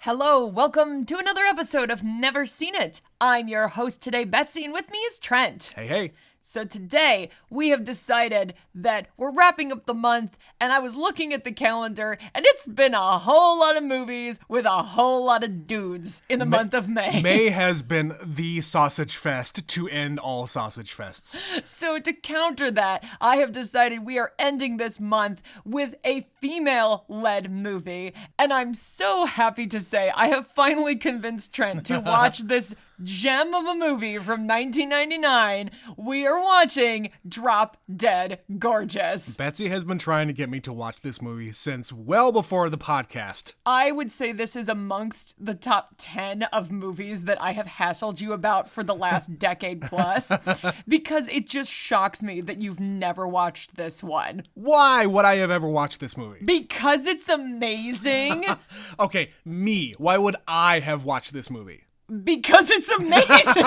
Hello, welcome to another episode of Never Seen It. I'm your host today, Betsy, and with me is Trent. Hey. So today, we have decided that we're wrapping up the month, and I was looking at the calendar, and it's been a whole lot of movies with a whole lot of dudes in the month of May. May has been the sausage fest to end all sausage fests. So to counter that, I have decided we are ending this month with a female-led movie, and I'm so happy to say I have finally convinced Trent to watch this gem of a movie from 1999. We are watching Drop Dead Gorgeous. Betsy has been trying to get me to watch this movie since well before the podcast. I would say this is amongst the top 10 of movies that I have hassled you about for the last decade plus, because it just shocks me that you've never watched this one. Why would I have ever watched this movie? Because it's amazing. Okay, me. Why would I have watched this movie? Because it's amazing.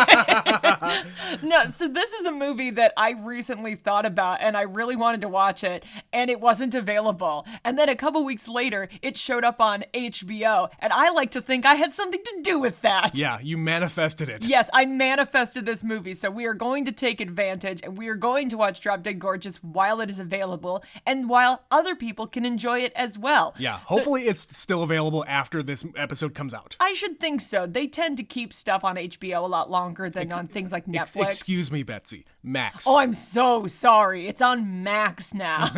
No, so this is a movie that I recently thought about and I really wanted to watch it and it wasn't available. And then a couple weeks later, it showed up on HBO and I like to think I had something to do with that. Yeah, you manifested it. Yes, I manifested this movie. So we are going to take advantage and we are going to watch Drop Dead Gorgeous while it is available and while other people can enjoy it as well. Yeah, hopefully it's still available after this episode comes out. I should think so. They tend to keep stuff on HBO a lot longer than on things like Netflix. Excuse me, Betsy. Max. Oh, I'm so sorry. It's on Max now.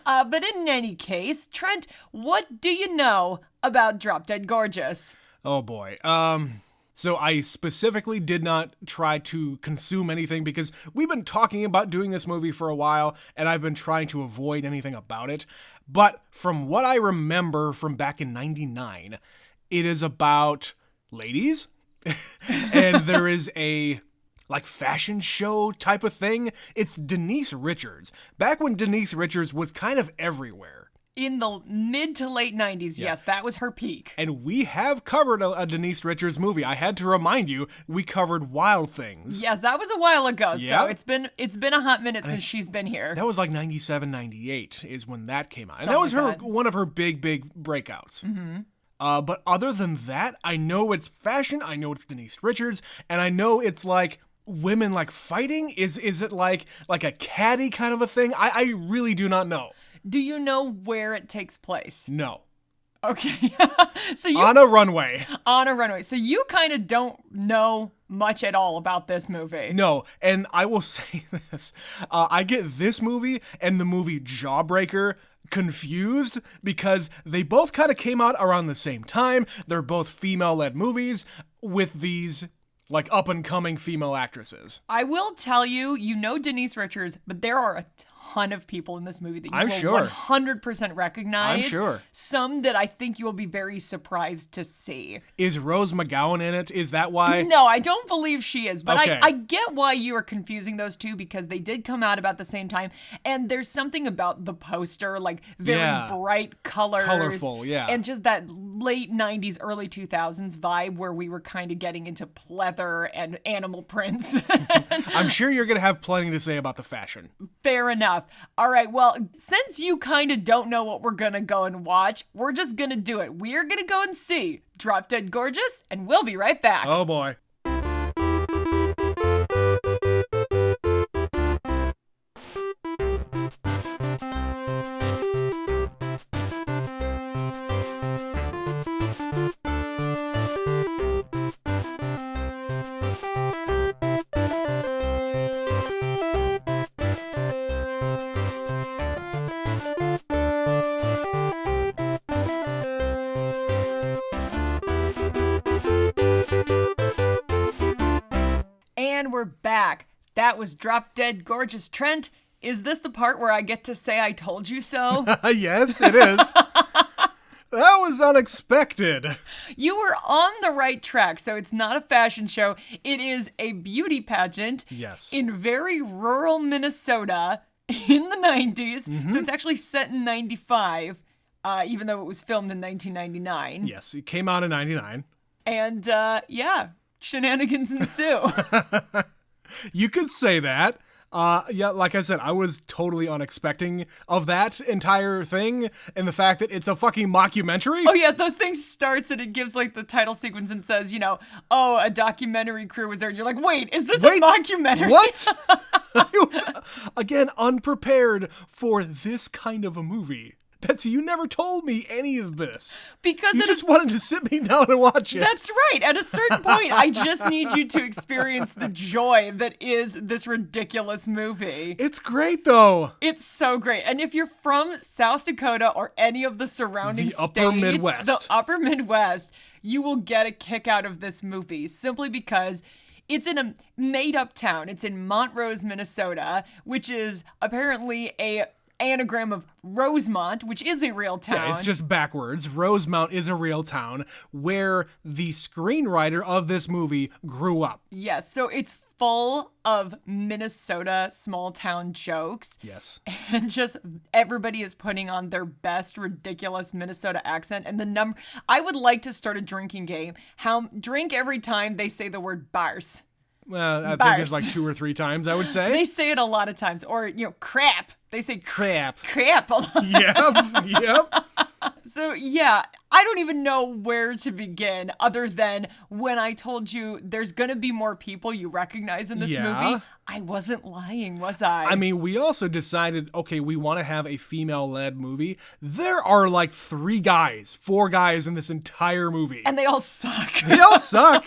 But in any case, Trent, what do you know about Drop Dead Gorgeous? Oh boy. So I specifically did not try to consume anything because we've been talking about doing this movie for a while and I've been trying to avoid anything about it. But from what I remember from back in 99, it is about ladies and there is a fashion show type of thing. It's Denise Richards. Back when Denise Richards was kind of everywhere. In the mid to late 90s, yeah. Yes, that was her peak. And we have covered a Denise Richards movie. I had to remind you, we covered Wild Things. Yes, that was a while ago, yeah. So it's been a hot minute since she's been here. That was like 97, 98 is when that came out. And that was one of her big breakouts. Mm-hmm. But other than that, I know it's fashion, I know it's Denise Richards, and I know it's like women like fighting. Is it like a caddy kind of a thing? I really do not know. Do you know where it takes place? No. Okay. On a runway. On a runway. So you kind of don't know much at all about this movie. No, and I will say this. I get this movie and the movie Jawbreaker confused because they both kind of came out around the same time. They're both female-led movies with these like up-and-coming female actresses. I will tell you, you know Denise Richards, but there are a ton of people in this movie that you will sure. 100% recognize. I'm sure. Some that I think you will be very surprised to see. Is Rose McGowan in it? Is that why? No, I don't believe she is, but okay. I get why you are confusing those two because they did come out about the same time, and there's something about the poster, like very bright colors. Colorful, yeah. And just that late 90s, early 2000s vibe where we were kind of getting into pleather and animal prints. I'm sure you're going to have plenty to say about the fashion. Fair enough. All right, well, since you kind of don't know what we're going to go and watch, we're just going to do it. We're going to go and see Drop Dead Gorgeous, and we'll be right back. Oh, boy. And we're back. That was Drop Dead Gorgeous. Trent, is this the part where I get to say I told you so? Yes, it is. That was unexpected. You were on the right track. So it's not a fashion show. It is a beauty pageant. Yes. In very rural Minnesota in the 90s. Mm-hmm. So it's actually set in 95, even though it was filmed in 1999. Yes, it came out in 99. And yeah, shenanigans ensue. You could say that. Yeah, like I said, I was totally unexpecting of that entire thing, and the fact that it's a fucking mockumentary. Oh yeah, the thing starts and it gives like the title sequence and says, oh, a documentary crew was there. And you're like, wait, is this a mockumentary? What? I was, again, unprepared for this kind of a movie. Betsy, you never told me any of this. Because you just wanted to sit me down and watch it. That's right. At a certain point, I just need you to experience the joy that is this ridiculous movie. It's great, though. It's so great. And if you're from South Dakota or any of the surrounding states, the upper Midwest, you will get a kick out of this movie simply because it's in a made-up town. It's in Montrose, Minnesota, which is apparently a anagram of Rosemont, which is a real town. Yeah, it's just backwards. Rosemount is a real town where the screenwriter of this movie grew up. Yes, so it's full of Minnesota small town jokes. Yes. And just everybody is putting on their best ridiculous Minnesota accent. And I would like to start a drinking game. Drink every time they say the word bars. Well, I think it's like 2 or 3 times, I would say. They say it a lot of times. Or, crap. They say crap. Crap a lot. Yep. So, yeah, I don't even know where to begin other than when I told you there's going to be more people you recognize in this movie. I wasn't lying, was I? I mean, we also decided, okay, we want to have a female-led movie. There are like 4 guys in this entire movie. And they all suck. They all suck.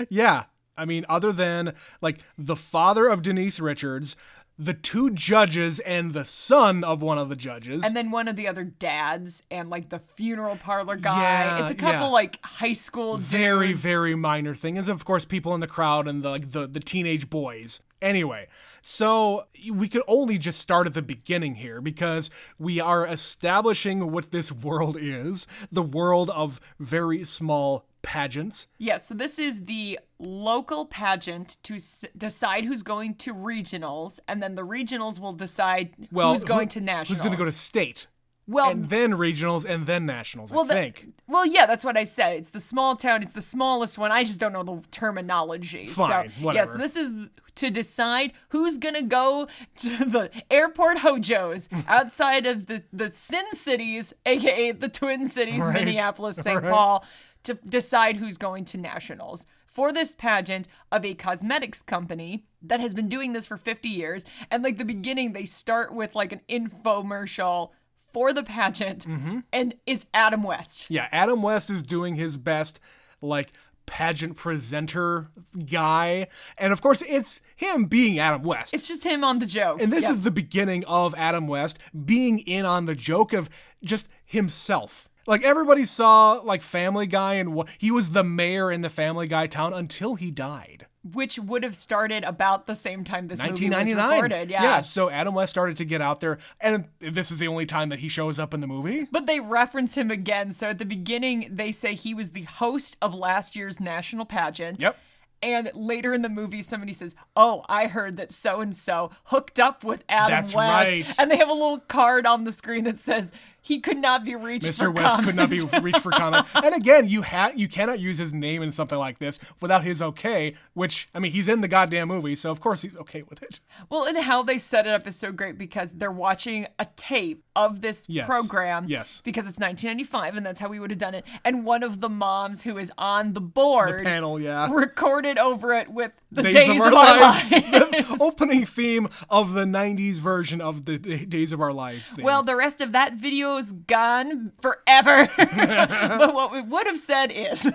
Yeah. I mean, other than like the father of Denise Richards, the 2 judges and the son of one of the judges. And then one of the other dads and like the funeral parlor guy. Yeah, it's a couple like high school dudes. Very, very minor thing. And of course people in the crowd and the teenage boys. Anyway, so we could only just start at the beginning here because we are establishing what this world is. The world of very small pageants. Yes, so this is the local pageant to decide who's going to regionals, and then the regionals will decide who's going to nationals. Who's going to go to state. Well, and then regionals, and then nationals, I think. Well, yeah, that's what I said. It's the small town. It's the smallest one. I just don't know the terminology. Fine, so, whatever. Yes, this is to decide who's going to go to the airport hojos outside of the Sin Cities, a.k.a. the Twin Cities, right. Minneapolis, St. Paul, to decide who's going to nationals for this pageant of a cosmetics company that has been doing this for 50 years. And like the beginning, they start with like an infomercial for the pageant, and it's Adam West. Yeah, Adam West is doing his best, like, pageant presenter guy. And of course, it's him being Adam West. It's just him on the joke. And this is the beginning of Adam West being in on the joke of just himself. Like, everybody saw, like, Family Guy, and he was the mayor in the Family Guy town until he died. Which would have started about the same time this movie was recorded. Yeah, so Adam West started to get out there, and this is the only time that he shows up in the movie. But they reference him again. So at the beginning, they say he was the host of last year's national pageant. Yep. And later in the movie, somebody says, "Oh, I heard that so-and-so hooked up with Adam West." Right. And they have a little card on the screen that says, he could not be reached for comment. Mr. West could not be reached for comment. And again, you cannot use his name in something like this without his okay, which, I mean, he's in the goddamn movie, so of course he's okay with it. Well, and how they set it up is so great because they're watching a tape of this program. Yes. Because it's 1995, and that's how we would have done it. And one of the moms who is on the board. The panel, recorded over it with the Days of Our Lives. The opening theme of the 90s version of the Days of Our Lives theme. Well, the rest of that video is gone forever. But what we would have said is,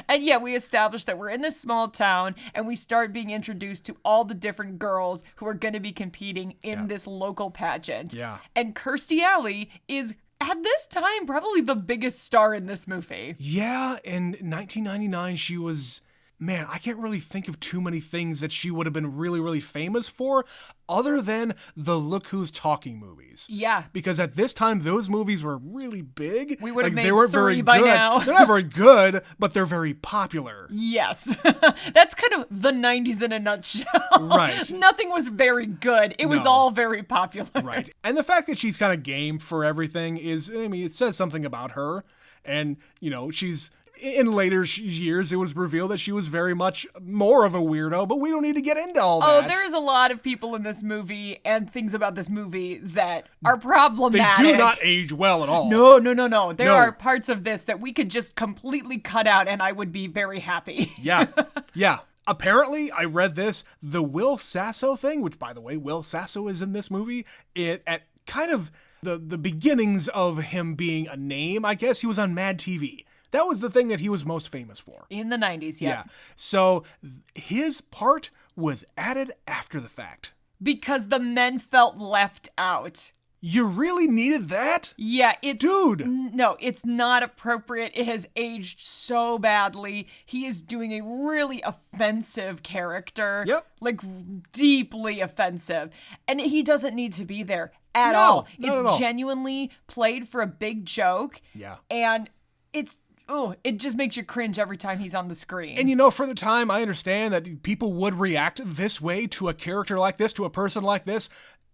and yeah, we established that we're in this small town and we start being introduced to all the different girls who are going to be competing in this local pageant. Yeah. And Kirstie Alley is, at this time, probably the biggest star in this movie. Yeah, in 1999, she was... Man, I can't really think of too many things that she would have been really, really famous for other than the Look Who's Talking movies. Yeah. Because at this time, those movies were really big. We would have made they weren't 3 very by good. now. They're not very good, but they're very popular. Yes. That's kind of the 90s in a nutshell. Right. Nothing was very good. It was all very popular. Right. And the fact that she's kind of game for everything is, I mean, it says something about her. And, you know, she's In later years, it was revealed that she was very much more of a weirdo, but we don't need to get into all that. Oh, there's a lot of people in this movie and things about this movie that are problematic. They do not age well at all. No. There are parts of this that we could just completely cut out and I would be very happy. Yeah. Apparently, I read this, the Will Sasso thing, which, by the way, Will Sasso is in this movie, at kind of the beginnings of him being a name, I guess. He was on Mad TV. That was the thing that he was most famous for. In the 90s, yeah. So his part was added after the fact. Because the men felt left out. You really needed that? Yeah, it's... Dude! No, it's not appropriate. It has aged so badly. He is doing a really offensive character. Yep. Like, deeply offensive. And he doesn't need to be there at all. It's genuinely played for a big joke. Yeah. And it just makes you cringe every time he's on the screen. And for the time, I understand that people would react this way to a character like this, to a person like this.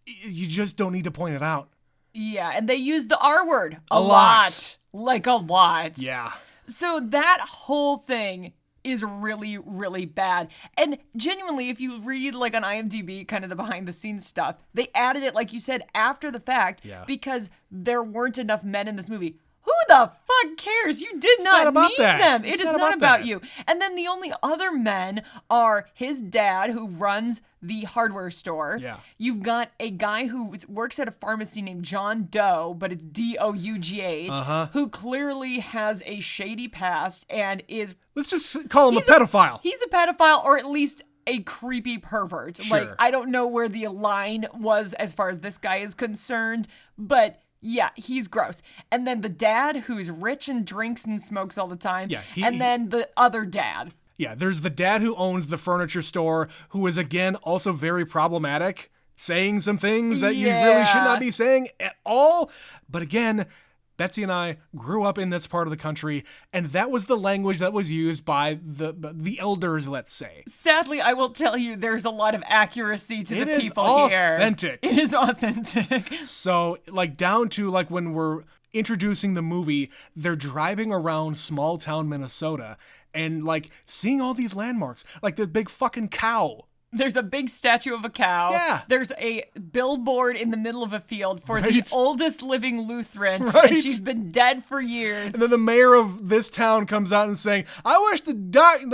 You just don't need to point it out. Yeah, and they use the R word a lot. Like a lot. Yeah. So that whole thing is really, really bad. And genuinely, if you read like on IMDb, kind of the behind the scenes stuff, they added it, like you said, after the fact because there weren't enough men in this movie. Who the fuck cares? You did not need them. It is not about you. And then the only other men are his dad, who runs the hardware store. Yeah. You've got a guy who works at a pharmacy named John Doe, but it's Dough, who clearly has a shady past and is... Let's just call him a pedophile. He's a pedophile, or at least a creepy pervert. Sure. Like, I don't know where the line was as far as this guy is concerned, but... yeah, he's gross. And then the dad who's rich and drinks and smokes all the time. Yeah, and then the other dad. Yeah, there's the dad who owns the furniture store, who is, again, also very problematic, saying some things that you really should not be saying at all. But again, Betsy and I grew up in this part of the country, and that was the language that was used by the elders, let's say. Sadly, I will tell you, there's a lot of accuracy to the people here. It is authentic. So, like, down to, like, when we're introducing the movie, they're driving around small town Minnesota and, like, seeing all these landmarks, like the big fucking cow. There's a big statue of a cow. Yeah. There's a billboard in the middle of a field for the oldest living Lutheran. Right. And she's been dead for years. And then the mayor of this town comes out and saying, I wish the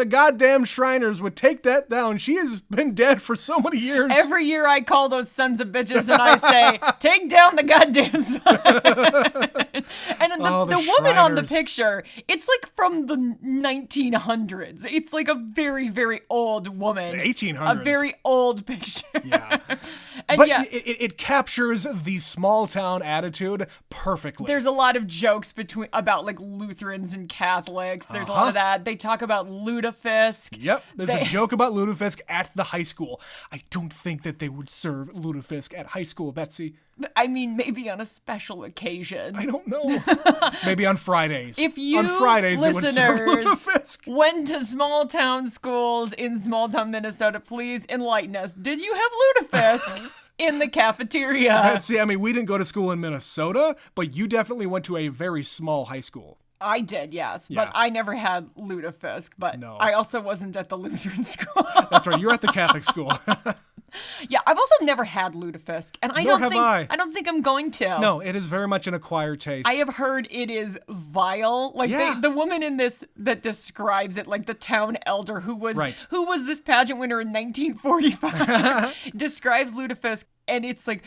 goddamn Shriners would take that down. She has been dead for so many years. Every year I call those sons of bitches and I say, take down the goddamn sign. And the woman on the picture, it's like from the 1900s. It's like a very, very old woman. The 1800s. A very old picture. Yeah. And but it captures the small town attitude perfectly. There's a lot of jokes about like Lutherans and Catholics. There's a lot of that. They talk about lutefisk. Yep. There's a joke about lutefisk at the high school. I don't think that they would serve lutefisk at high school, Betsy. I mean, maybe on a special occasion. I don't know. Maybe on Fridays. If you, on Fridays, listeners, they would serve lutefisk. Went to small town schools in small town Minnesota, please enlighten us. Did you have lutefisk in the cafeteria? Betsy, I mean, we didn't go to school in Minnesota, but you definitely went to a very small high school. I did, yes, but I never had lutefisk, but I also wasn't at the Lutheran school. That's right, you're at the Catholic school. Yeah, I've also never had lutefisk, and I don't think I'm going to. No, it is very much an acquired taste. I have heard it is vile. Like the woman in this that describes it, like the town elder who was this pageant winner in 1945, describes lutefisk, and it's like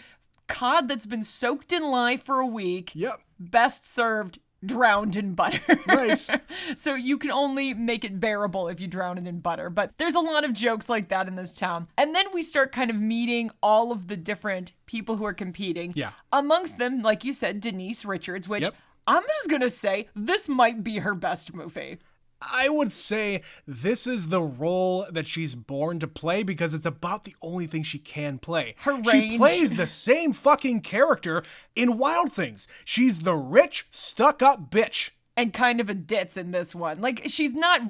cod that's been soaked in lye for a week. Yep. Best served drowned in butter. Right. So you can only make it bearable if you drown it in butter. But there's a lot of jokes like that in this town. And then we start kind of meeting all of the different people who are competing. Yeah. Amongst them, like you said, Denise Richards, which I'm just going to say this might be her best movie. I would say this is the role that she's born to play because it's about the only thing she can play. Her range. She plays the same fucking character in Wild Things. She's the rich, stuck-up bitch. And kind of a ditz in this one. Like, she's not...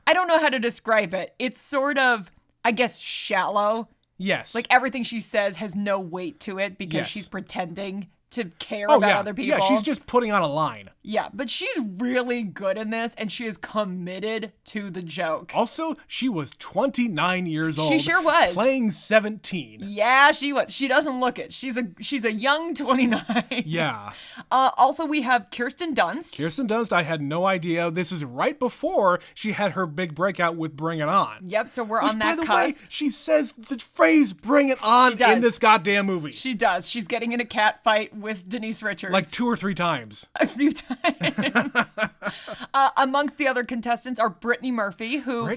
I don't know how to describe it. It's sort of, I guess, shallow. Yes. Like, everything she says has no weight to it because she's pretending to care about other people. Yeah, she's just putting on a line. Yeah, but she's really good in this, and she is committed to the joke. Also, she was 29 years old. She sure was. Playing 17. Yeah, she was. She doesn't look it. She's a young 29. Yeah. Also, we have Kirsten Dunst. Kirsten Dunst, I had no idea. This is right before she had her big breakout with Bring It On. Yep, so we're on that by the cusp. way, she says the phrase Bring It On in this goddamn movie. She does. She's getting in a cat fight with Denise Richards. Like 2 or 3 times. A few times. Amongst the other contestants are Brittany Murphy, who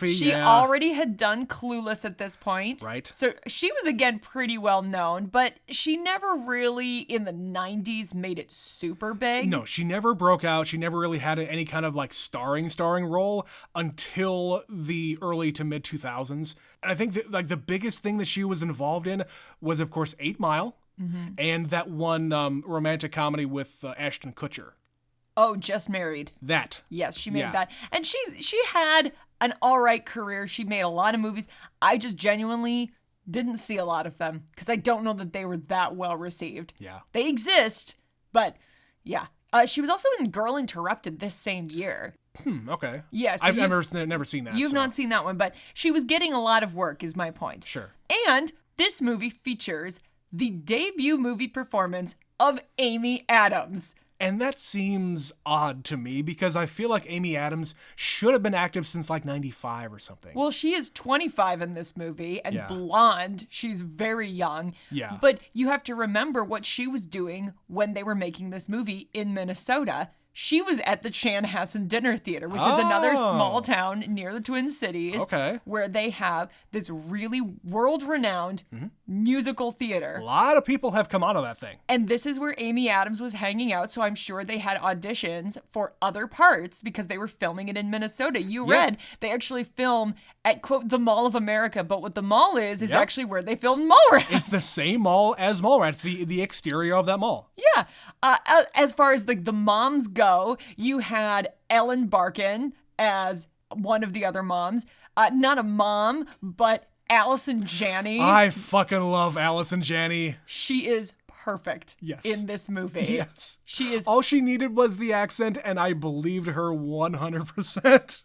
she already had done Clueless at this point. Right. So she was, again, pretty well known, but she never really, in the 90s, made it super big. No, she never broke out. She never really had any kind of like starring role until the early to mid 2000s. And I think that like the biggest thing that she was involved in was, of course, 8 Mile. Mm-hmm. And that one romantic comedy with Ashton Kutcher. Oh, Just Married. That. Yes, she made that. And she had an all right career. She made a lot of movies. I just genuinely didn't see a lot of them because I don't know that they were that well received. Yeah. They exist, but yeah. She was also in Girl Interrupted this same year. Okay. Yeah, so I've never seen that. You've not seen that one, but she was getting a lot of work is my point. Sure. And this movie features the debut movie performance of Amy Adams. And that seems odd to me because I feel like Amy Adams should have been active since like 95 or something. Well, she is 25 in this movie and blonde. She's very young. Yeah. But you have to remember what she was doing when they were making this movie in Minnesota. She was at the Chanhassen Dinner Theater, which is another small town near the Twin Cities, where they have this really world-renowned musical theater. A lot of people have come out of that thing. And this is where Amy Adams was hanging out, so I'm sure they had auditions for other parts because they were filming it in Minnesota. You read they actually film at, quote, the Mall of America, but what the mall is actually where they filmed Mallrats. It's the same mall as Mallrats, the exterior of that mall. Yeah. As far as the moms go, you had Ellen Barkin as one of the other moms. Not a mom, but Allison Janney. I fucking love Allison Janney. She is perfect in this movie. Yes. She is. All she needed was the accent, and I believed her 100%.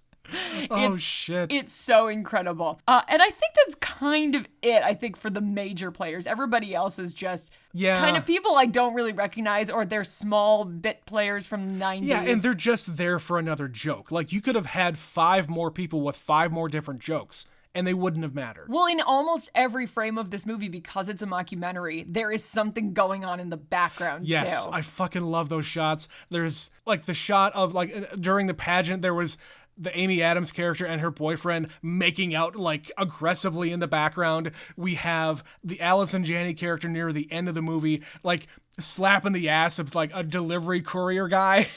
Shit. It's so incredible. And I think that's kind of it, I think, for the major players. Everybody else is just kind of people I don't really recognize, or they're small bit players from the 90s. Yeah, and they're just there for another joke. Like, you could have had 5 more people with 5 more different jokes, and they wouldn't have mattered. Well, in almost every frame of this movie, because it's a mockumentary, there is something going on in the background, too. Yes, I fucking love those shots. There's, like, the shot of, like, during the pageant, there was the Amy Adams character and her boyfriend making out, like, aggressively in the background. We have the Allison Janney character near the end of the movie, like, slapping the ass of, like, a delivery courier guy.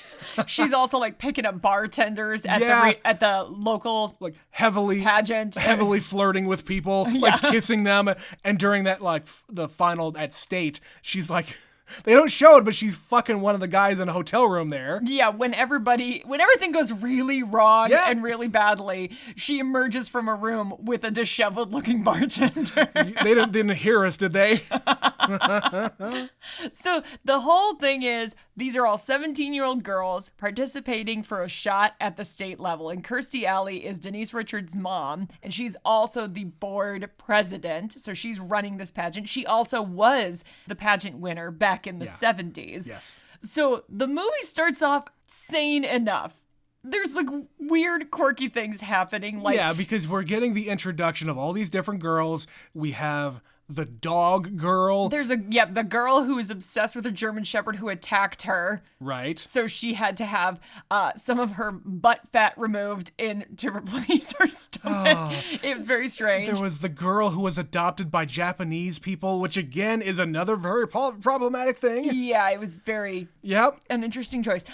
She's also, like, picking up bartenders at the local, like, heavily pageant, heavily flirting with people, like, kissing them. And during that, like, the final at State, she's like, they don't show it, but she's fucking one of the guys in a hotel room there. Yeah, when everything goes really wrong and really badly, she emerges from a room with a disheveled-looking bartender. They didn't hear us, did they? So the whole thing is, these are all 17-year-old girls participating for a shot at the state level. And Kirstie Alley is Denise Richards' mom, and she's also the board president. So she's running this pageant. She also was the pageant winner back in the 70s. Yes. So the movie starts off sane enough. There's like weird, quirky things happening. Like, because we're getting the introduction of all these different girls. We have the dog girl. There's the girl who is obsessed with a German Shepherd who attacked her. Right. So she had to have some of her butt fat removed to replace her stomach. It was very strange. There was the girl who was adopted by Japanese people, which again is another very problematic thing. Yeah, it was very an interesting choice.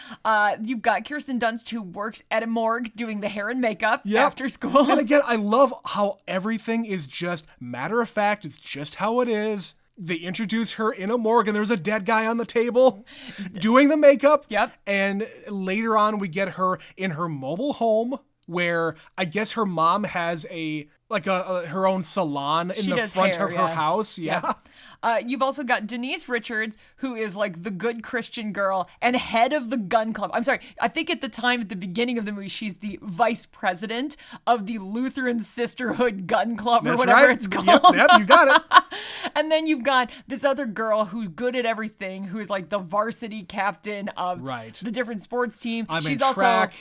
You've got Kirsten Dunst, who works at a morgue doing the hair and makeup after school. And again, I love how everything is just matter of fact. It's just how it is. They introduce her in a morgue and there's a dead guy on the table doing the makeup. Yep. And later on we get her in her mobile home where I guess her mom has a like her own salon in the front of her house. Yeah. You've also got Denise Richards, who is like the good Christian girl and head of the gun club. I'm sorry, I think at the time, at the beginning of the movie, she's the vice president of the Lutheran Sisterhood Gun Club or whatever it's called. Yep, you got it. And then you've got this other girl who's good at everything, who is like the varsity captain of the different sports team. She's also track.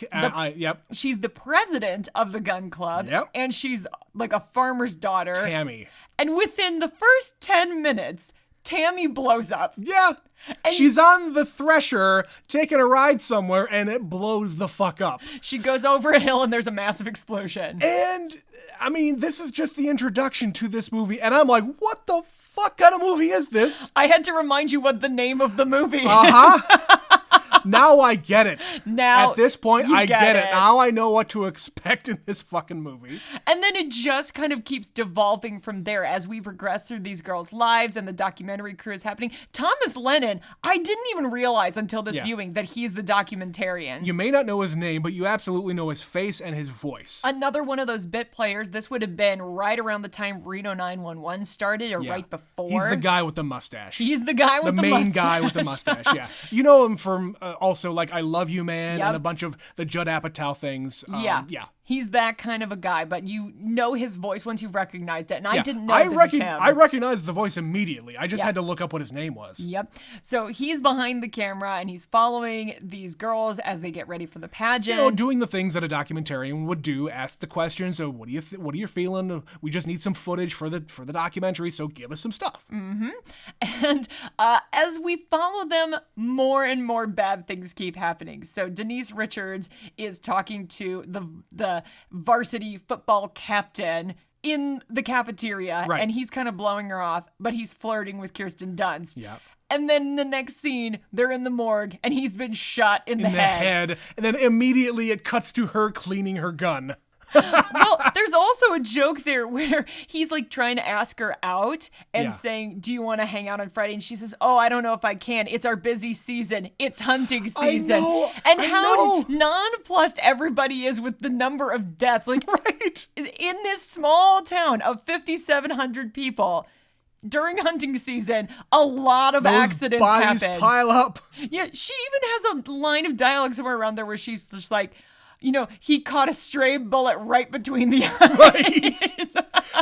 She's the president of the gun club. Yep. And she's like a farmer's daughter. Tammy. And within the first 10 minutes, Tammy blows up. Yeah. And she's on the thresher taking a ride somewhere and it blows the fuck up. She goes over a hill and there's a massive explosion. And I mean, this is just the introduction to this movie. And I'm like, what the fuck kind of movie is this? I had to remind you what the name of the movie is. Now I get it. Now at this point, I get it. it. Now I know what to expect in this fucking movie. And then it just kind of keeps devolving from there as we progress through these girls' lives and the documentary crew is happening. Thomas Lennon, I didn't even realize until this viewing that he's the documentarian. You may not know his name, but you absolutely know his face and his voice. Another one of those bit players. This would have been right around the time Reno 911 started or right before. He's the guy with the mustache. He's the guy with the mustache. The main guy with the mustache, yeah. You know him from also like I Love You Man and a bunch of the Judd Apatow things. Yeah. He's that kind of a guy, but you know his voice once you've recognized it. And I didn't know this is him. I recognized the voice immediately. I just had to look up what his name was. Yep. So he's behind the camera and he's following these girls as they get ready for the pageant. You know, doing the things that a documentarian would do. Ask the questions. So what are you feeling? We just need some footage for the documentary. So give us some stuff. Mm-hmm. And as we follow them, more and more bad things keep happening. So Denise Richards is talking to the varsity football captain in the cafeteria, and he's kind of blowing her off, but he's flirting with Kirsten Dunst. Yeah. And then the next scene, they're in the morgue, and he's been shot in the head. And then immediately it cuts to her cleaning her gun. Well, there's also a joke there where he's like trying to ask her out and saying, do you want to hang out on Friday? And she says, oh, I don't know if I can. It's our busy season. It's hunting season. I know, and how nonplussed everybody is with the number of deaths. Like, in this small town of 5,700 people, during hunting season, a lot of accidents bodies happen. Pile up. Yeah, she even has a line of dialogue somewhere around there where she's just like, you know, he caught a stray bullet right between the eyes.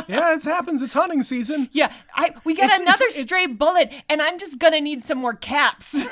Yeah, it happens. It's hunting season. Yeah, we got another stray bullet, and I'm just gonna need some more caps.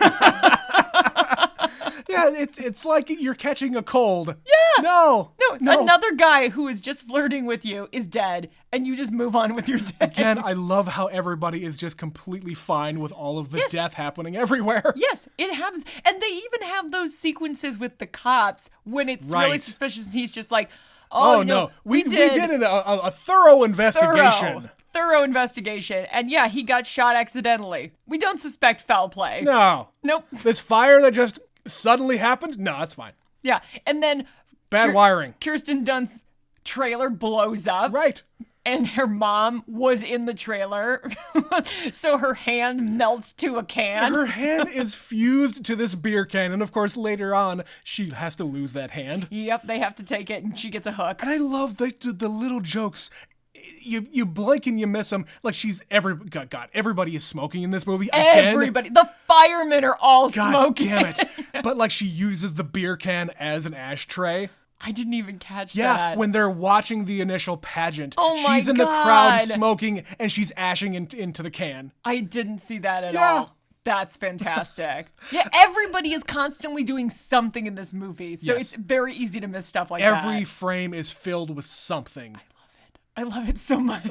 Yeah, it's like you're catching a cold. Yeah. No. Another guy who is just flirting with you is dead, and you just move on with your day. Again, I love how everybody is just completely fine with all of the death happening everywhere. Yes, it happens. And they even have those sequences with the cops when it's really suspicious, and he's just like, oh no. We did a thorough investigation. Thorough investigation. And yeah, he got shot accidentally. We don't suspect foul play. No. Nope. This fire that just suddenly happened? No, that's fine. Yeah. And then bad wiring. Kirsten Dunst's trailer blows up. Right. And her mom was in the trailer. So her hand melts to a can. Her hand is fused to this beer can. And of course, later on, she has to lose that hand. Yep, they have to take it and she gets a hook. And I love the little jokes. You blink and you miss them. Like God, everybody is smoking in this movie. Again. Everybody. The firemen are all smoking. God damn it. But like she uses the beer can as an ashtray. I didn't even catch that. Yeah, when they're watching the initial pageant, she's in God. the crowd smoking and she's ashing into the can. I didn't see that at all. That's fantastic. Yeah, everybody is constantly doing something in this movie, so it's very easy to miss stuff like that. Every frame is filled with something. I love it so much.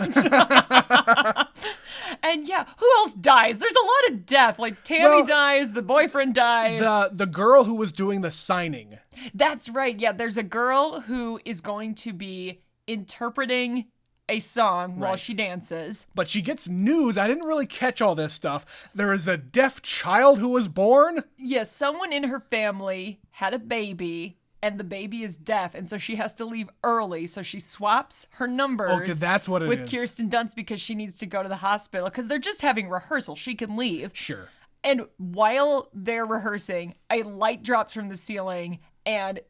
And yeah, who else dies? There's a lot of death. Like Tammy dies, the boyfriend dies. The girl who was doing the signing. That's right. Yeah, there's a girl who is going to be interpreting a song while she dances. But she gets news. I didn't really catch all this stuff. There is a deaf child who was born. Yes, someone in her family had a baby. And the baby is deaf, and so she has to leave early. So she swaps her numbers that's what it with is. Kirsten Dunst because she needs to go to the hospital because they're just having rehearsal. She can leave. Sure. And while they're rehearsing, a light drops from the ceiling and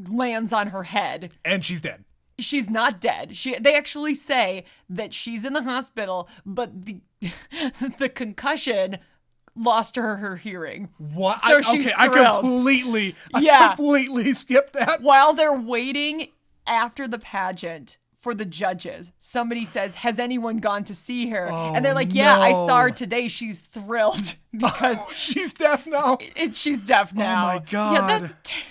lands on her head. And she's dead. She's not dead. They actually say that she's in the hospital, but the the concussion lost her hearing. What? So she's I thrilled. completely skipped that. While they're waiting after the pageant for the judges, somebody says, "Has anyone gone to see her?" And they're like, "Yeah, I saw her today. She's thrilled because she's deaf now. She's deaf now." Oh my God. Yeah, that's terrible.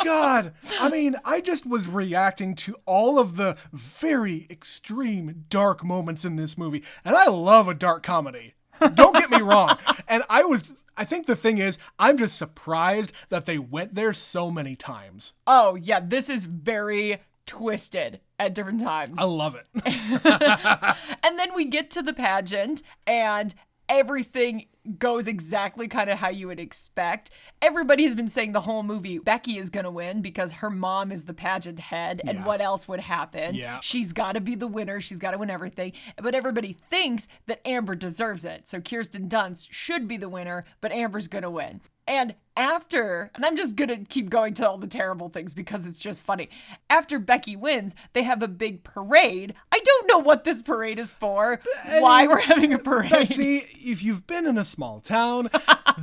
God, I mean, I just was reacting to all of the very extreme dark moments in this movie, and I love a dark comedy. Don't get me wrong. And I think the thing is, I'm just surprised that they went there so many times. Oh, yeah, this is very twisted at different times. I love it. And then we get to the pageant, and everything goes exactly kind of how you would expect. Everybody has been saying the whole movie, Becky is going to win because her mom is the pageant head, and what else would happen? Yeah. She's She's got to be the winner. She's got to win everything. But everybody thinks that Amber deserves it. So Kirsten Dunst should be the winner, but Amber's going to win. And after, and I'm just going to keep going to all the terrible things because it's just funny. After Becky wins, they have a big parade. I don't know what this parade is for, why we're having a parade. Betsy, if you've been in a small town,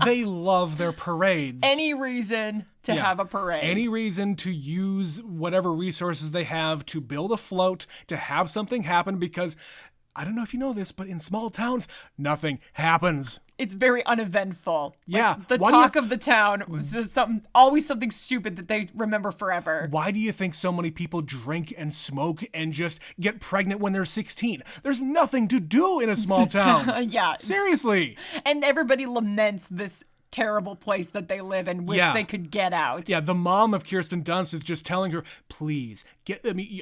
they love their parades. Any reason to have a parade. Any reason to use whatever resources they have to build a float, to have something happen, because I don't know if you know this, but in small towns, nothing happens. It's very uneventful. Yeah. Like, the talk of the town was just always something stupid that they remember forever. Why do you think so many people drink and smoke and just get pregnant when they're 16? There's nothing to do in a small town. Yeah. Seriously. And everybody laments this terrible place that they live and wish they could get out. Yeah, the mom of Kirsten Dunst is just telling her, please,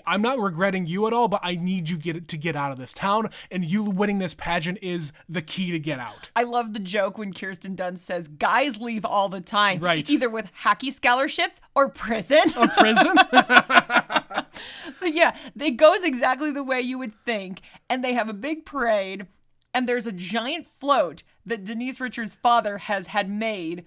I'm not regretting you at all, but I need you to get out of this town, and you winning this pageant is the key to get out. I love the joke when Kirsten Dunst says, guys leave all the time. Right. Either with hockey scholarships or prison. Or prison? But yeah, it goes exactly the way you would think, and they have a big parade, and there's a giant float that Denise Richards' father has had made,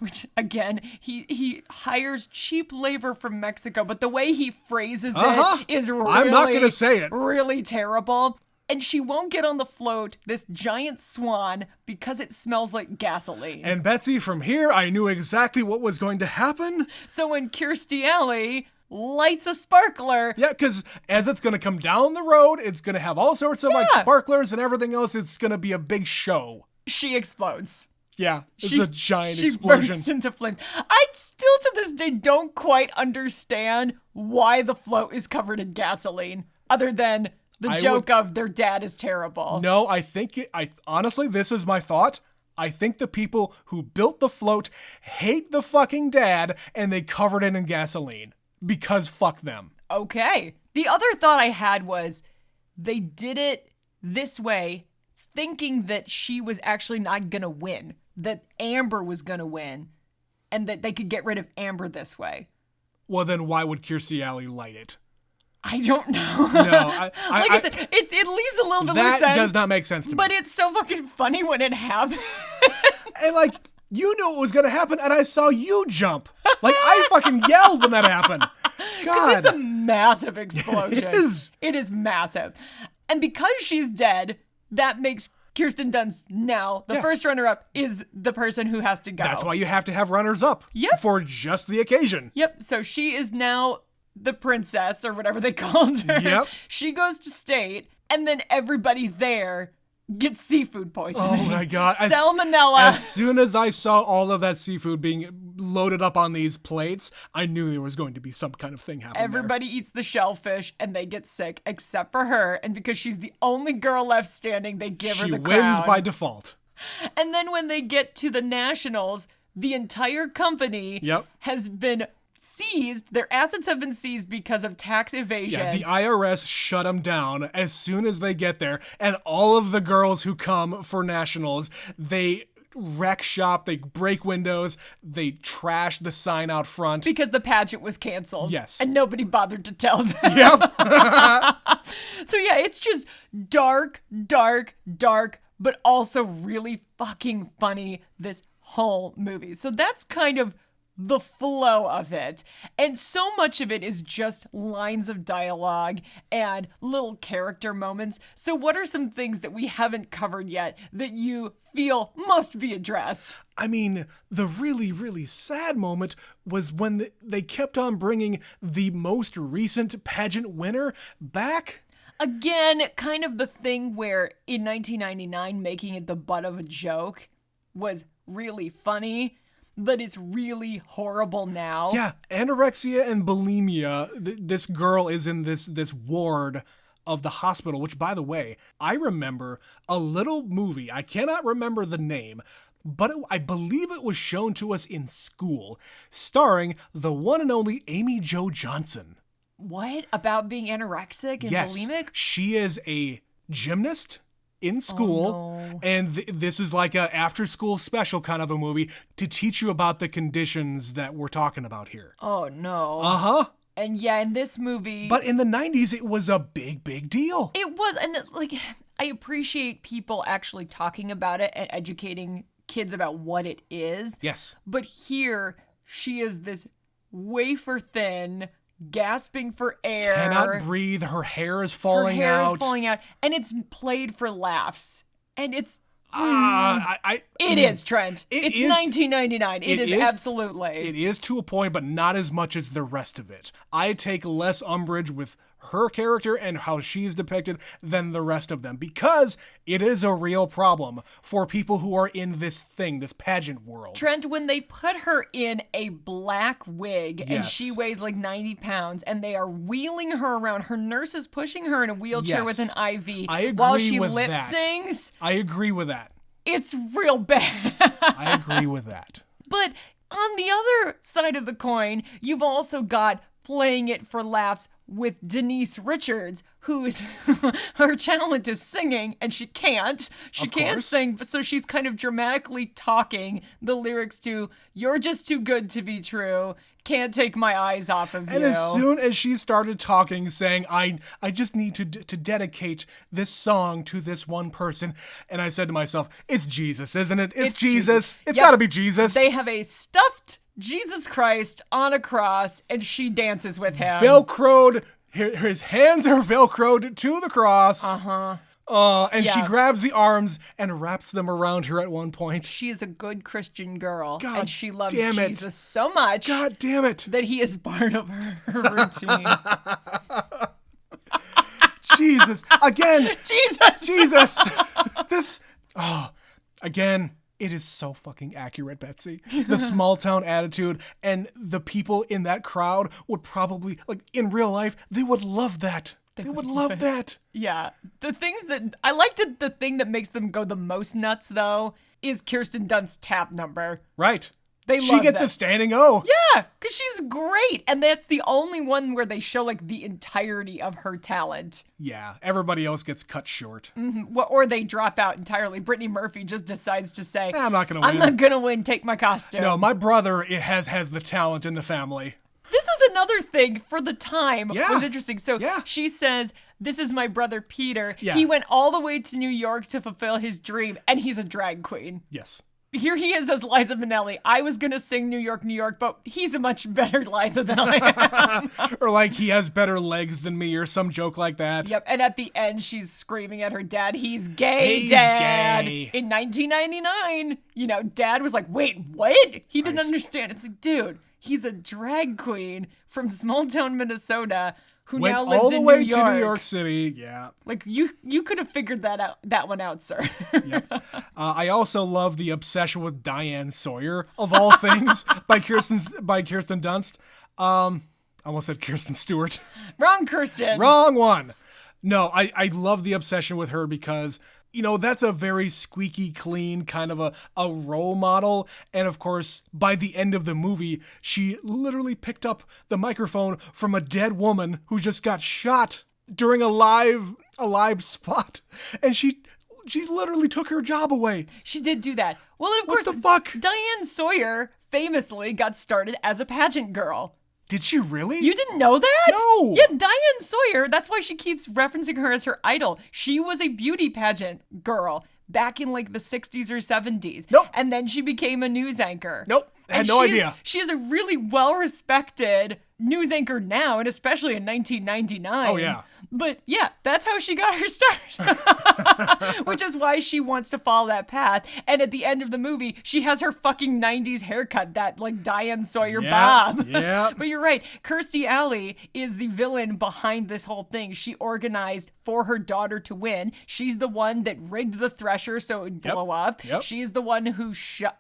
which, again, he hires cheap labor from Mexico, but the way he phrases it is really, I'm not going to say it. Really terrible. And she won't get on the float, this giant swan, because it smells like gasoline. And Betsy, from here, I knew exactly what was going to happen. So when Kirstie Alley lights a sparkler. Yeah, because as it's going to come down the road, it's going to have all sorts of like sparklers and everything else. It's going to be a big show. She explodes. Yeah, it's a giant she explosion. Bursts into flames. I still to this day don't quite understand why the float is covered in gasoline, other than the joke of their dad is terrible. No, I think honestly, this is my thought. I think the people who built the float hate the fucking dad, and they covered it in gasoline. Because fuck them. Okay. The other thought I had was they did it this way, thinking that she was actually not going to win, that Amber was going to win, and that they could get rid of Amber this way. Well, then why would Kirstie Alley light it? I don't know. No, I said, it leaves a little bit loose That does not make sense to me. But it's so fucking funny when it happens. And like, you knew it was going to happen, and I saw you jump. Like, I fucking yelled when that happened. God. It's a massive explosion. It is. It is massive. And because she's dead, that makes Kirsten Dunst now, the first runner-up, is the person who has to go. That's why you have to have runners-up. Yep. For just the occasion. Yep. So she is now the princess, or whatever they called her. Yep. She goes to state, and then everybody there gets seafood poisoning. Oh my God. Salmonella. As soon as I saw all of that seafood being loaded up on these plates, I knew there was going to be some kind of thing happening. Everybody eats the shellfish and they get sick, except for her. And because she's the only girl left standing, they give her the crown. She wins by default. And then when they get to the nationals, the entire company has been seized. Their assets have been seized because of tax evasion. Yeah, the IRS shut them down as soon as they get there. And all of the girls who come for nationals, they wreck shop, they break windows, they trash the sign out front. Because the pageant was canceled. Yes. And nobody bothered to tell them. Yep. So yeah, it's just dark, dark, dark, but also really fucking funny, this whole movie. So that's kind of the flow of it. And so much of it is just lines of dialogue and little character moments. So what are some things that we haven't covered yet that you feel must be addressed? I mean, the really, really sad moment was when they kept on bringing the most recent pageant winner back. Again, kind of the thing where in 1999, making it the butt of a joke was really funny, but it's really horrible now. Yeah, anorexia and bulimia. This girl is in this ward of the hospital, which, by the way, I remember a little movie. I cannot remember the name, but I believe it was shown to us in school, starring the one and only Amy Jo Johnson. What? About being anorexic and bulimic? She is a gymnast in school, and this is like a after-school special kind of a movie to teach you about the conditions that we're talking about here. Oh, no. Uh-huh. And yeah, in this movie... But in the 90s, it was a big, big deal. It was, and like, I appreciate people actually talking about it and educating kids about what it is. Yes. But here, she is this wafer-thin... gasping for air. Cannot breathe. Her hair is falling out. Her hair is falling out. And it's played for laughs. And it's... It is, Trent. It's 1999. It is absolutely. It is to a point, but not as much as the rest of it. I take less umbrage with her character and how she's depicted than the rest of them, because it is a real problem for people who are in this thing, this pageant world. Trent, when they put her in a black wig and Yes. she weighs like 90 pounds and they are wheeling her around, her nurse is pushing her in a wheelchair with an IV while she lip sings. I agree with that. It's real bad. I agree with that. But on the other side of the coin, you've also got playing it for laughs with Denise Richards, who's her talent is singing, and she can't. She can't sing, so she's kind of dramatically talking the lyrics to "You're just too good to be true. Can't take my eyes off of you." And as soon as she started talking, saying, I just need to dedicate this song to this one person, and I said to myself, it's Jesus, isn't it? It's Jesus. It's gotta be Jesus. They have a stuffed Jesus Christ on a cross, and she dances with him. Velcroed, his hands are Velcroed to the cross. Uh-huh. And she grabs the arms and wraps them around her at one point. She is a good Christian girl, God and she loves damn it. Jesus so much. God damn it. That he is part of her routine. Jesus. Again. Jesus. Again, it is so fucking accurate, Betsy. The small town attitude, and the people in that crowd would probably, like, in real life, they would love that. They would love that. Yeah. The things that I like, the thing that makes them go the most nuts, though, is Kirsten Dunst's tap number. Right. She gets a standing O. Yeah, because she's great. And that's the only one where they show like the entirety of her talent. Yeah, everybody else gets cut short. Mm-hmm. Or they drop out entirely. Brittany Murphy just decides to say, I'm not going to win. I'm not going to win. Take my costume. No, my brother has the talent in the family. This is another thing for the time. Yeah. Was interesting. So she says, this is my brother Peter. Yeah. He went all the way to New York to fulfill his dream, and he's a drag queen. Yes. Here he is as Liza Minnelli. I was going to sing New York, New York, but he's a much better Liza than I am. Or like he has better legs than me or some joke like that. Yep. And at the end, she's screaming at her dad, he's gay, Dad. Gay. In 1999, Dad was like, wait, what? He didn't understand. It's like, dude, he's a drag queen from small town Minnesota who went now lives all the in way New York. to New York City. Yeah. Like you could have figured that one out, sir. Yep. I also love the obsession with Diane Sawyer of all things by Kirsten Dunst. I almost said Kirsten Stewart. Wrong Kirsten. Wrong one. No, I love the obsession with her because that's a very squeaky clean kind of a role model. And of course, by the end of the movie, she literally picked up the microphone from a dead woman who just got shot during a live spot. And she literally took her job away. She did do that. Well, and of course, the fuck? Diane Sawyer famously got started as a pageant girl. Did she really? You didn't know that? No. Yeah, Diane Sawyer, that's why she keeps referencing her as her idol. She was a beauty pageant girl back in like the 60s or 70s. Nope. And then she became a news anchor. Nope. I had no idea. She is a really well-respected news anchor now, and especially in 1999. Oh, yeah. But yeah, that's how she got her start. Which is why she wants to follow that path. And at the end of the movie, she has her fucking 90s haircut, that like Diane Sawyer bob. Yeah. But you're right. Kirstie Alley is the villain behind this whole thing. She organized for her daughter to win. She's the one that rigged the thresher so it would blow up. Yep. She's the one who shot.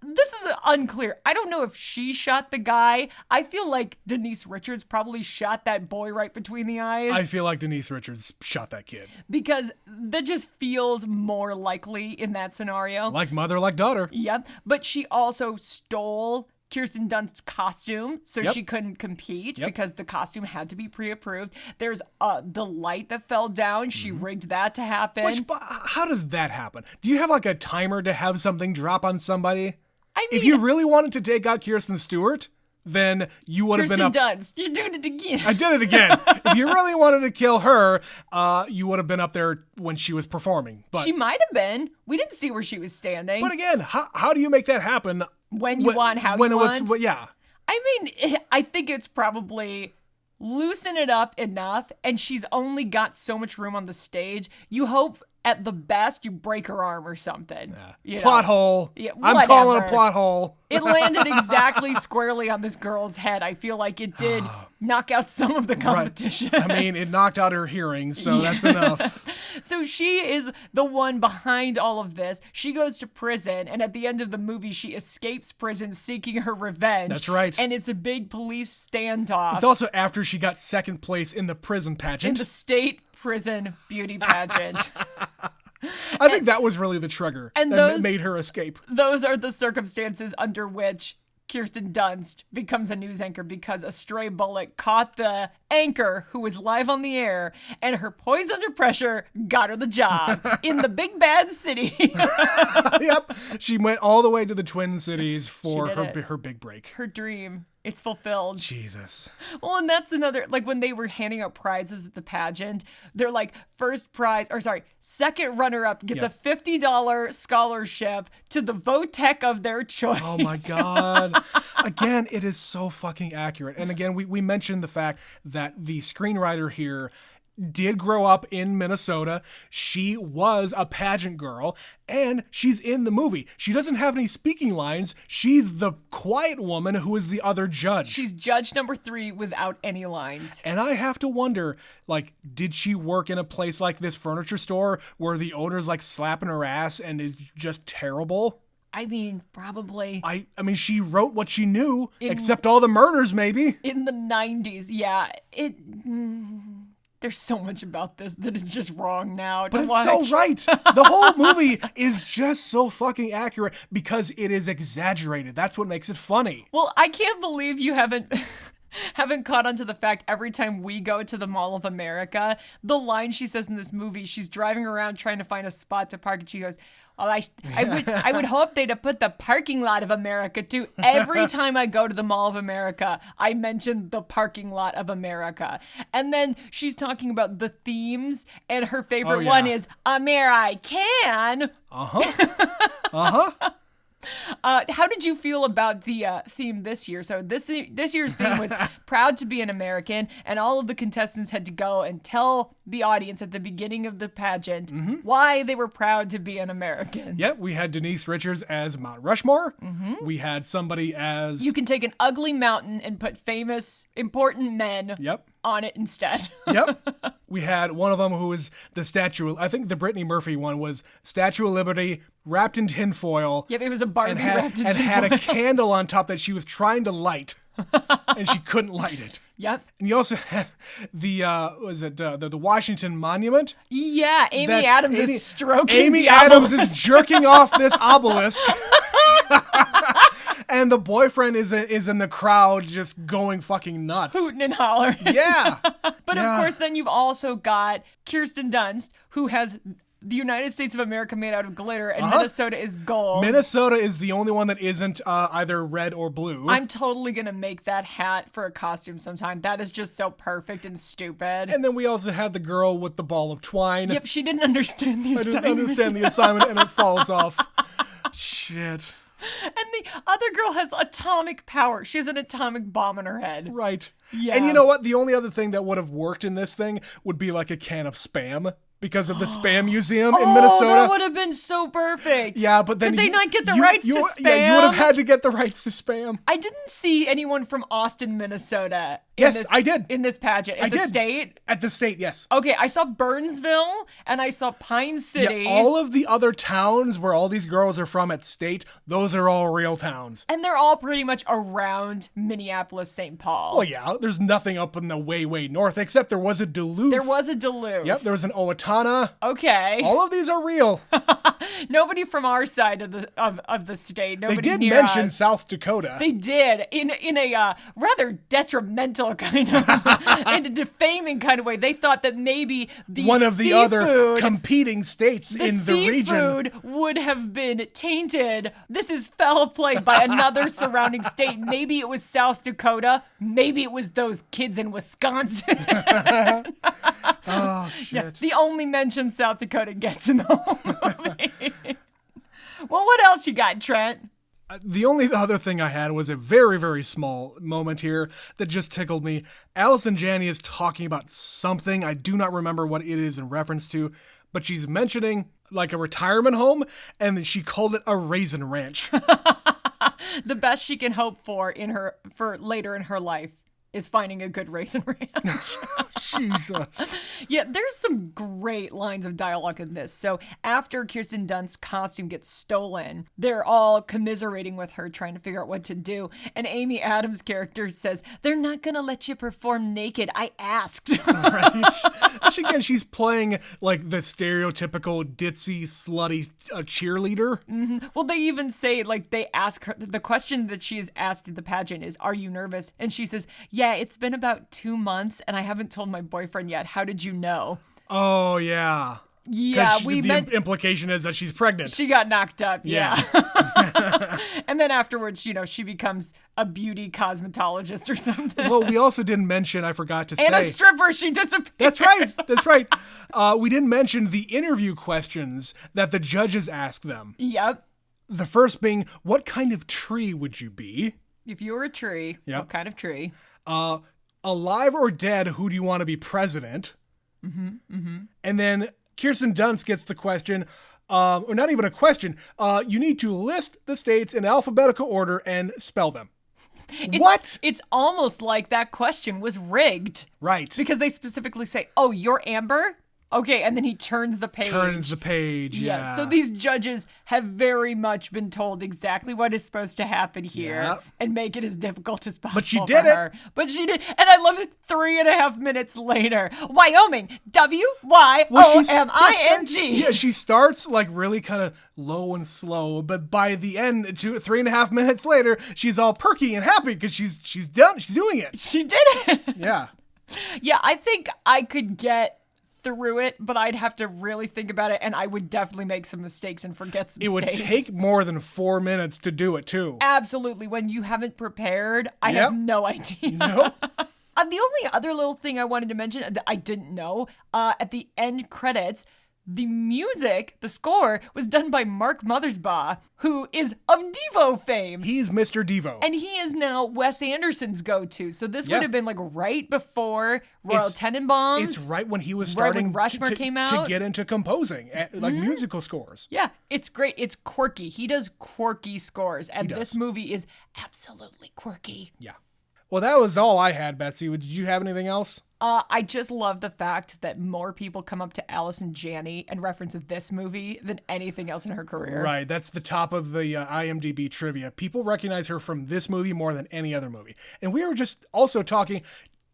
This is unclear. I don't know if she shot the guy. I feel like Denise Richards probably shot that boy right between the eyes. I feel like Denise Richards shot that kid. Because that just feels more likely in that scenario. Like mother, like daughter. Yep. But she also stole Kirsten Dunst's costume, so Yep. she couldn't compete Yep. because the costume had to be pre-approved. There's the light that fell down. She rigged that to happen. How does that happen? Do you have like a timer to have something drop on somebody? I mean, If you really wanted to take out Kirsten Stewart, then you would have been Kirsten up. Dunst, you're doing it again. I did it again. If you really wanted to kill her, you would have been up there when she was performing. But She might have been. We didn't see where she was standing. but again, how do you make that happen? When you want, how when you it was, want. well, yeah. I mean, I think it's probably loosen it up enough, and she's only got so much room on the stage. You hope at the best you break her arm or something. You know? Plot hole. Yeah, I'm calling it a whatever. plot hole. It landed exactly squarely on this girl's head. I feel like it did knock out some of the competition. I mean, it knocked out her hearing, so that's enough. So she is the one behind all of this. She goes to prison, and at the end of the movie, she escapes prison seeking her revenge. That's right. And it's a big police standoff. It's also after she got second place in the prison in pageant. the state prison beauty pageant. I think that was really the trigger and that those- made her escape. Those are the circumstances under which Kirsten Dunst becomes a news anchor, because a stray bullet caught the anchor who was live on the air, and her poise under pressure got her the job in the big bad city. Yep. She went all the way to the Twin Cities for She did it. her big break. Her dream. It's fulfilled. Jesus. Well, and that's another, like when they were handing out prizes at the pageant, they're like, second runner-up gets Yep. a $50 scholarship to the Votech of their choice. Oh my God. Again, it is so fucking accurate. And again, we mentioned the fact that the screenwriter here did grow up in Minnesota. She was a pageant girl, and she's in the movie. She doesn't have any speaking lines. She's the quiet woman who is the other judge. She's judge number 3 without any lines. And I have to wonder, like, did she work in a place like this furniture store where the owner's like slapping her ass and is just terrible? I mean, probably. I mean, she wrote what she knew, except all the murders, maybe. In the 90s, yeah. There's so much about this that is just wrong now. But it's so right. The whole movie is just so fucking accurate because it is exaggerated. That's what makes it funny. Well, I can't believe you haven't caught on to the fact every time we go to the Mall of America, the line she says in this movie, she's driving around trying to find a spot to park, and she goes, "Oh, I would hope they'd have put the parking lot of America too." Every time I go to the Mall of America, I mention the parking lot of America. And then she's talking about the themes, and her favorite one is American. How did you feel about the theme this year? So this year's theme was proud to be an American, and all of the contestants had to go and tell the audience at the beginning of the pageant why they were proud to be an American. Yep, we had Denise Richards as Mount Rushmore. We had somebody as... You can take an ugly mountain and put famous, important men on it instead. Yep. We had one of them who was the statue. I think the Brittany Murphy one was Statue of Liberty wrapped in tinfoil. Yep, it was a Barbie wrapped in tinfoil. And had a candle on top that she was trying to light, and she couldn't light it. Yep. And you also had the the Washington Monument. Yeah, Amy Adams is stroking Amy the Adams obelisk. is jerking off this obelisk. And the boyfriend is in the crowd just going fucking nuts. Hooting and hollering. Yeah. But of course, then you've also got Kirsten Dunst, who has the United States of America made out of glitter, and Minnesota is gold. Minnesota is the only one that isn't either red or blue. I'm totally going to make that hat for a costume sometime. That is just so perfect and stupid. And then we also had the girl with the ball of twine. Yep, she didn't understand the assignment. I didn't understand the assignment, and it falls off. Shit. And the other girl has atomic power. She has an atomic bomb in her head. Right. Yeah. And you know what? The only other thing that would have worked in this thing would be like a can of Spam. Because of the Spam Museum in Minnesota. Oh, that would have been so perfect. Yeah, but then Could they not get the rights to Spam? Yeah, you would have had to get the rights to Spam. I didn't see anyone from Austin, Minnesota. I did. In this pageant. At the state? At the state, yes. Okay, I saw Burnsville and I saw Pine City. Yeah, all of the other towns where all these girls are from at state, those are all real towns. And they're all pretty much around Minneapolis, St. Paul. Well, yeah, there's nothing up in the way north, except there was a Duluth. There was a Duluth. Yep, there was an Owatonna. Okay. All of these are real. Nobody from our side of the state. Nobody They did near mention us. South Dakota. They did in a rather detrimental kind of and a defaming kind of way. They thought that maybe the one of the seafood, other competing states in the region seafood would have been tainted. This is foul play by another surrounding state. Maybe it was South Dakota. Maybe it was those kids in Wisconsin. Oh shit. Yeah, the only mention South Dakota gets in the whole movie. Well, what else you got, Trent? The only other thing I had was a very, very small moment here that just tickled me. Allison Janney is talking about something. I do not remember what it is in reference to, but she's mentioning like a retirement home, and she called it a raisin ranch. The best she can hope for later in her life is finding a good raisin ranch. Jesus. Yeah, there's some great lines of dialogue in this. So after Kirsten Dunst's costume gets stolen, they're all commiserating with her, trying to figure out what to do. And Amy Adams' character says, "They're not going to let you perform naked. I asked." Right. She's playing like the stereotypical ditzy, slutty cheerleader. Mm-hmm. Well, they even say, like, they ask her, the question that she is asked at the pageant is, "Are you nervous?" And she says, "Yeah, it's been about 2 months and I haven't told my boyfriend yet. How did you know?" Oh, yeah. Yeah, the implication is that she's pregnant. She got knocked up, yeah. And then afterwards, she becomes a beauty cosmetologist or something. Well, we also didn't mention, I forgot to say. And a stripper, she disappears. That's right. We didn't mention the interview questions that the judges ask them. Yep. The first being, what kind of tree would you be? If you were a tree, what kind of tree? Alive or dead, who do you want to be president? And then Kirsten Dunst gets the question, or not even a question, you need to list the states in alphabetical order and spell them. What? It's almost like that question was rigged. Right. Because they specifically say, "Oh, you're Amber?" Okay, and then he turns the page. Yeah. So these judges have very much been told exactly what is supposed to happen here and make it as difficult as possible. But she did it. But she did. And I love it 3.5 minutes later. Wyoming. W-Y-O-M-I-N-G. Yeah, she starts like really kind of low and slow, but by the end, 3.5 minutes later, she's all perky and happy because she's done. She's doing it. She did it. Yeah. Yeah, I think I could get through it, but I'd have to really think about it, and I would definitely make some mistakes and forget some states. It would take more than 4 minutes to do it, too. Absolutely. When you haven't prepared, I have no idea. Nope. The only other little thing I wanted to mention that I didn't know, at the end credits, the music, the score, was done by Mark Mothersbaugh, who is of Devo fame. He's Mr. Devo. And he is now Wes Anderson's go-to. So this would have been like right before Royal Tenenbaums. It's right when he was starting when Rushmore came out. To get into composing, like musical scores. Yeah, it's great. It's quirky. He does quirky scores. And this movie is absolutely quirky. Yeah. Well, that was all I had, Betsy. Did you have anything else? I just love the fact that more people come up to Allison Janney and reference this movie than anything else in her career. Right, that's the top of the IMDb trivia. People recognize her from this movie more than any other movie. And we were just also talking,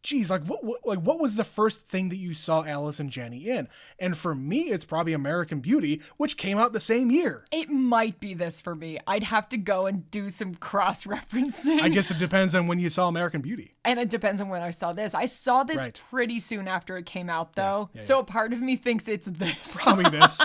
geez, what was the first thing that you saw Allison Janney in? And for me, it's probably American Beauty, which came out the same year. It might be this for me. I'd have to go and do some cross-referencing. I guess it depends on when you saw American Beauty. And it depends on when I saw this. I saw this pretty soon after it came out, though. So a part of me thinks it's this. Probably this.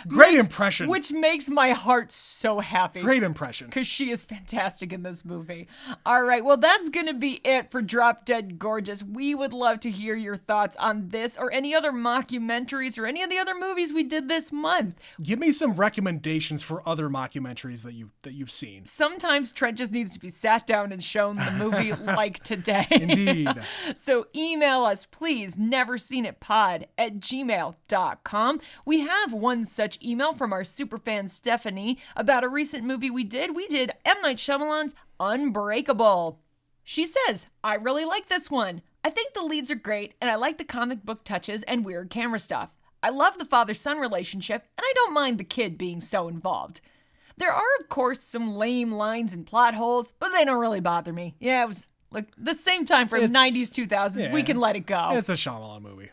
Great impression. Which makes my heart so happy. Great impression. Because she is fantastic in this movie. All right, well, that's going to be it for Drop Dead Gorgeous. Gorgeous, we would love to hear your thoughts on this or any other mockumentaries or any of the other movies we did this month. Give me some recommendations for other mockumentaries that you've seen. Sometimes Trent just needs to be sat down and shown the movie like today. Indeed. So email us, please, neverseenitpod@gmail.com. We have one such email from our superfan Stephanie about a recent movie we did. We did M. Night Shyamalan's Unbreakable. She says, I really like this one. I think the leads are great, and I like the comic book touches and weird camera stuff. I love the father-son relationship, and I don't mind the kid being so involved. There are, of course, some lame lines and plot holes, but they don't really bother me. Yeah, it was like the same time from 90s, 2000s. Yeah, we can let it go. It's a Shyamalan movie.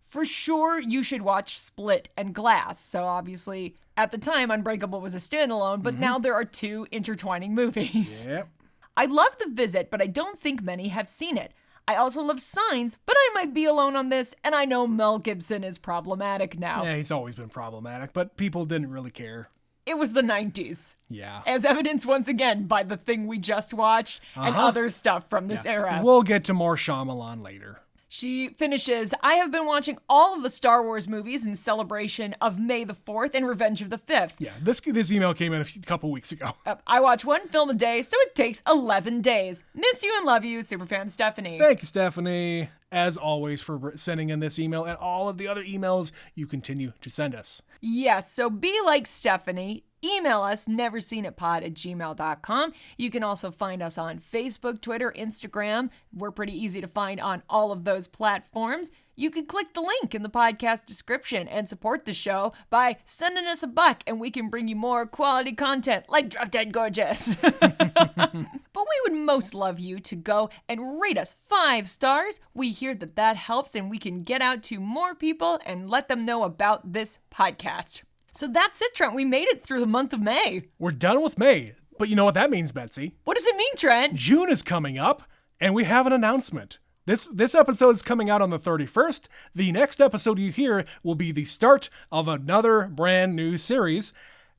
For sure, you should watch Split and Glass. So obviously, at the time, Unbreakable was a standalone, but now there are two intertwining movies. Yep. I love The Visit, but I don't think many have seen it. I also love Signs, but I might be alone on this, and I know Mel Gibson is problematic now. Yeah, he's always been problematic, but people didn't really care. It was the 90s. Yeah. As evidenced once again by the thing we just watched and other stuff from this era. We'll get to more Shyamalan later. She finishes, I have been watching all of the Star Wars movies in celebration of May the 4th and Revenge of the 5th. Yeah, this email came in a couple weeks ago. I watch one film a day, so it takes 11 days. Miss you and love you, Superfan Stephanie. Thank you, Stephanie, as always, for sending in this email and all of the other emails you continue to send us. Yes, so be like Stephanie. Email us, neverseenitpod@gmail.com. You can also find us on Facebook, Twitter, Instagram. We're pretty easy to find on all of those platforms. You can click the link in the podcast description and support the show by sending us $1, and we can bring you more quality content like Drop Dead Gorgeous. But we would most love you to go and rate us 5 stars. We hear that helps, and we can get out to more people and let them know about this podcast. So that's it, Trent. We made it through the month of May. We're done with May. But you know what that means, Betsy? What does it mean, Trent? June is coming up, and we have an announcement. This episode is coming out on the 31st. The next episode you hear will be the start of another brand new series.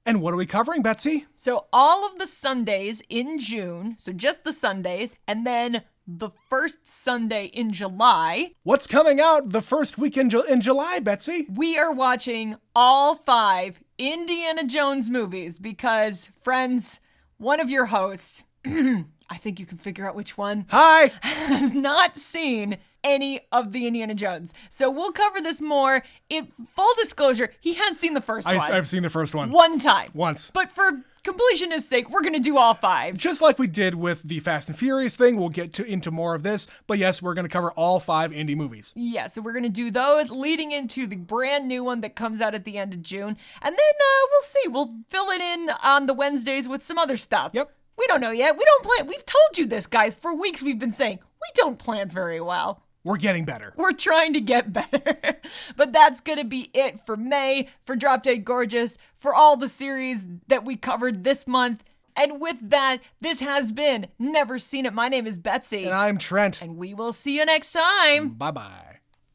And what are we covering, Betsy? So all of the Sundays in June, so just the Sundays, and then the first Sunday in July. What's coming out the first weekend in July, Betsy? We are watching all 5 Indiana Jones movies because, friends, one of your hosts, I think you can figure out which one. Hi! Has not seen any of the Indiana Jones. So we'll cover this more. In full disclosure, he has seen the first one. I've seen the first one. One time. Once. But for completionist sake, we're going to do all 5. Just like we did with the Fast and Furious thing, we'll get into more of this. But yes, we're going to cover all 5 indie movies. Yeah, so we're going to do those leading into the brand new one that comes out at the end of June. And then we'll see. We'll fill it in on the Wednesdays with some other stuff. Yep. We don't know yet. We don't plan. We've told you this, guys. For weeks we've been saying we don't plan very well. We're getting better. We're trying to get better. But that's going to be it for May, for Drop Dead Gorgeous, for all the series that we covered this month. And with that, this has been Never Seen It. My name is Betsy. And I'm Trent. And we will see you next time. Bye-bye.